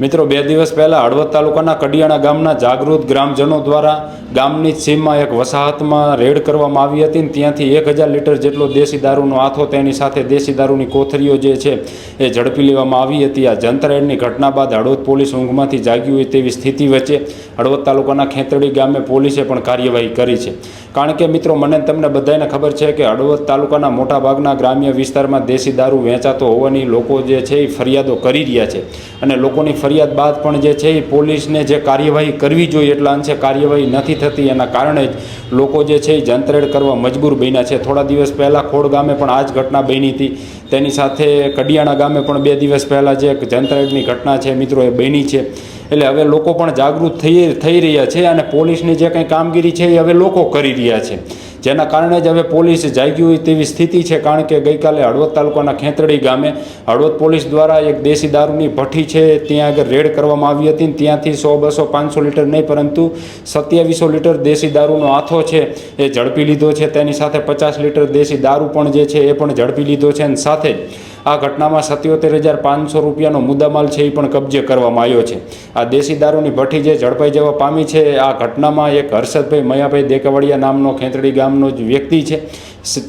મિત્રો, 2 દિવસ પહેલાં હળવદ તાલુકાના કડિયાણા ગામના જાગૃત ગ્રામજનો દ્વારા ગામની સીમમાં એક વસાહતમાં રેડ કરવામાં આવી હતી. ત્યાંથી 1000 લીટર જેટલો દેશી દારૂનો આથો તેની સાથે દેશી દારૂની કોથળીઓ જે છે એ ઝડપી લેવામાં આવી હતી. આ જંતરેડની ઘટના બાદ હળવદ પોલીસ ઊંઘમાંથી જાગી હોય તેવી સ્થિતિ વચ્ચે હળવદ તાલુકાના ખેતડી ગામે પોલીસે પણ કાર્યવાહી કરી છે. કારણ કે મિત્રો, મને તમને બધાને ખબર છે કે હળવદ તાલુકાના મોટાભાગના ગ્રામ્ય વિસ્તારમાં દેશી દારૂ વેચાતો હોવાની લોકો જે છે એ ફરિયાદો કરી રહ્યા છે. અને લોકોની ફરિયાદ બાદ પણ જે છે એ પોલીસને જે કાર્યવાહી કરવી જોઈએ એટલા અંશે કાર્યવાહી નથી થતી. એના કારણે જ લોકો જે છે એ જંતરેડ કરવા મજબૂર બન્યા છે. થોડા દિવસ પહેલાં ખોડ ગામે પણ આ જ ઘટના બની હતી. તેની સાથે કડિયાણા ગામે પણ 2 દિવસ પહેલાં જે જંતરેડની ઘટના છે મિત્રો એ બની છે. એટલે હવે લોકો પણ જાગૃત થઈ રહ્યા છે અને પોલીસની જે કંઈ કામગીરી છે એ હવે લોકો કરી રહ્યા છે. જેના કારણે જ હવે પોલીસ જાગી હોય તેવી સ્થિતિ છે. કારણ કે ગઈકાલે હળવદ તાલુકાના ખેતડી ગામે હળવદ પોલીસ દ્વારા એક દેશી દારૂની ભઠ્ઠી છે ત્યાં આગળ રેડ કરવામાં આવી હતી. ત્યાંથી 100, 200, 500 લીટર નહીં પરંતુ 2700 લીટર દેશી દારૂનો આથો છે એ ઝડપી લીધો છે. તેની સાથે 50 લીટર દેશી દારૂ પણ જે છે એ પણ ઝડપી લીધો છે. અને સાથે જ આ ઘટનામાં 77,500 રૂપિયાનો મુદ્દામાલ છે એ પણ કબજે કરવામાં આવ્યો છે. આ દેશી દારૂની ભઠ્ઠી જે ઝડપાઈ જવા પામી છે, આ ઘટનામાં એક હર્ષદભાઈ મયાભાઈ દેકાવડિયા નામનો ખેતડી ગામનો જ વ્યક્તિ છે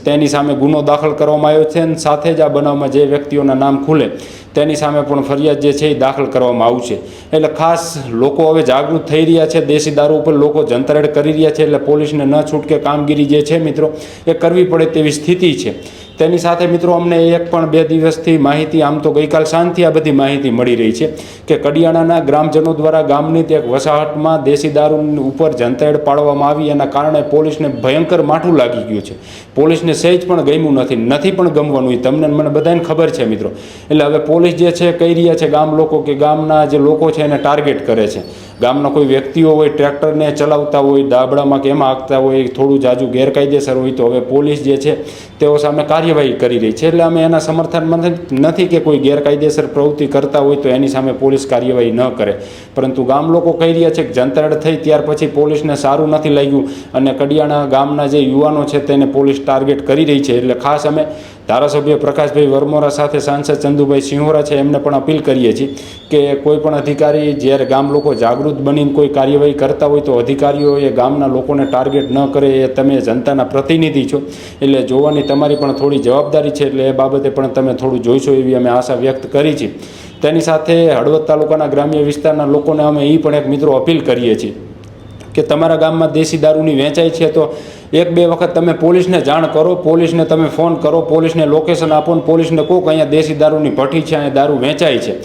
તેની સામે ગુનો દાખલ કરવામાં આવ્યો છે. અને સાથે જ આ બનાવમાં જે વ્યક્તિઓના નામ ખુલે તેની સામે પણ ફરિયાદ જે છે એ દાખલ કરવામાં આવશે. એટલે ખાસ લોકો હવે જાગૃત થઈ રહ્યા છે. દેશી દારૂ ઉપર લોકો જંતરેડ કરી રહ્યા છે. એટલે પોલીસને ન છૂટકે કામગીરી જે છે મિત્રો એ કરવી પડે તેવી સ્થિતિ છે. તેની સાથે મિત્રો અમને એક પણ 2 દિવસથી માહિતી, આમ તો ગઈકાલ સાંજથી આ બધી માહિતી મળી રહી છે કે કડિયાણાના ગ્રામજનો દ્વારા ગામની એક વસાહતમાં દેશી દારૂ ઉપર જંતરેડ પાડવામાં આવી. એના કારણે પોલીસને ભયંકર માઠું લાગી ગયું છે. પોલીસને સહેજ પણ ગમ્યું નથી પણ ગમવાનું. તમને મને બધાને ખબર છે મિત્રો. એટલે હવે પોલીસ જે છે કહી રહ્યા છે ગામ લોકો કે ગામના જે લોકો છે એને ટાર્ગેટ કરે છે. ગામના કોઈ વ્યક્તિઓ હોય, ટ્રેક્ટરને ચલાવતા હોય, દાબડામાં કે એમાં હાંકતા હોય, થોડું જાજુ ગેરકાયદેસર હોય તો હવે પોલીસ જે છે તેઓ સામે કાર્યવાહી કરી રહી છે. એટલે અમે એના સમર્થનમાં નથી કે કોઈ ગેરકાયદેસર પ્રવૃત્તિ કરતા હોય તો એની સામે પોલીસ કાર્યવાહી ન કરે. પરંતુ ગામ લોકો કહી રહ્યા છે કે જંતરેડ થઈ ત્યાર પછી પોલીસને સારું નથી લાગ્યું અને કડિયાણા ગામના જે યુવાનો છે તેને પોલીસ ટાર્ગેટ કરી રહી છે. એટલે ખાસ અમે ધારાસભ્ય પ્રકાશભાઈ વરમોરા સાથે સાંસદ ચંદુભાઈ સિંહોરા છે એમને પણ અપીલ કરીએ છીએ કે કોઈ પણ અધિકારી જ્યારે ગામ લોકો જાગૃત બનીને કોઈ કાર્યવાહી કરતા હોય તો અધિકારીઓએ ગામના લોકોને ટાર્ગેટ ન કરે. એ તમે જનતાના પ્રતિનિધિ છો એટલે જોવાની તમારી પણ થોડી જવાબદારી છે. એટલે એ બાબતે પણ તમે થોડું જોઈશો એવી અમે આશા વ્યક્ત કરી છે. તેની સાથે હળવદ તાલુકાના ગ્રામ્ય વિસ્તારના લોકોને અમે એ પણ એક મિત્રો અપીલ કરીએ છીએ કે તમારા ગામમાં દેશી દારૂની વેચાય છે તો 1-2 વખત તમે પોલીસને જાણ કરો, પોલીસને તમે ફોન કરો, પોલીસને લોકેશન આપો ને પોલીસને કહો કે અહીંયા દેશી દારૂની ભઠ્ઠી છે, અહીંયા દારૂ વેચાય છે.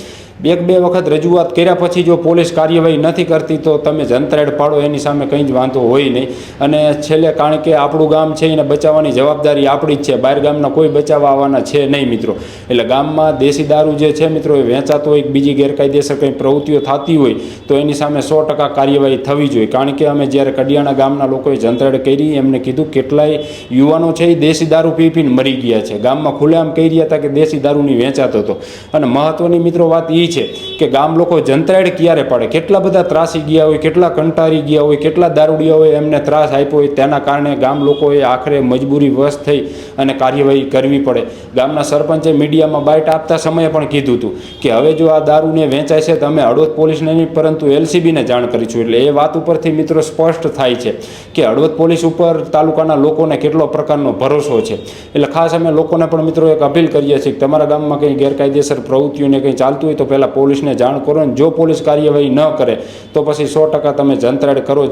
1-2 વખત રજૂઆત કર્યા પછી જો પોલીસ કાર્યવાહી નથી કરતી તો તમે જંતરેડ પાડો એની સામે કંઈ જ વાંધો હોય નહીં. અને છેલ્લે કારણ કે આપણું ગામ છે એને બચાવવાની જવાબદારી આપણી જ છે. બહાર ગામના કોઈ બચાવવા આવવાના છે નહીં મિત્રો. એટલે ગામમાં દેશી દારૂ જે છે મિત્રો એ વેચાતો હોય, બીજી ગેરકાયદેસર કંઈ પ્રવૃત્તિઓ થતી હોય તો એની સામે 100% કાર્યવાહી થવી જોઈએ. કારણ કે અમે જ્યારે કડિયાણા ગામના લોકોએ જંતરેડ કરી એમને કીધું કેટલાય યુવાનો છે એ દેશી દારૂ પી પીને મરી ગયા છે. ગામમાં ખુલ્લેઆમ કહી રહ્યા હતા કે દેશી દારૂની વેચાતો હતો. અને મહત્ત્વની મિત્રો વાત એ છે કે ગામ લોકો જંતરેડ ક્યારે પાડે, કેટલા બધા ત્રાસી ગયા હોય, કેટલા કંટાળી ગયા હોય, કેટલા દારૂડિયાઓએ એમને ત્રાસ આપ્યો હોય. તેના કારણે ગામ લોકોએ આખરે મજબૂરી વશ થઈ અને કાર્યવાહી કરવી પડે. ગામના સરપંચે મીડિયામાં બાઇટ આપતા સમયે પણ કીધું હતું કે હવે જો આ દારૂને વેચાય છે તો અમે હળવદ પોલીસને નહીં પરંતુ LCBને જાણ કરીશું. એટલે એ વાત ઉપરથી મિત્રો સ્પષ્ટ થાય છે કે હળવદ પોલીસ ઉપર તાલુકાના લોકોને કેટલો પ્રકારનો ભરોસો છે. એટલે ખાસ અમે લોકોને પણ મિત્રો એક અપીલ કરીએ છીએ કે તમારા ગામમાં કંઈ ગેરકાયદેસર પ્રવૃત્તિઓને કંઈ ચાલતું હોય તો પહેલાં પોલીસને જાણ કરો. અને જો પોલીસ કાર્યવાહી ન કરે તો પછી 100% તમે જંતરેડ કરો.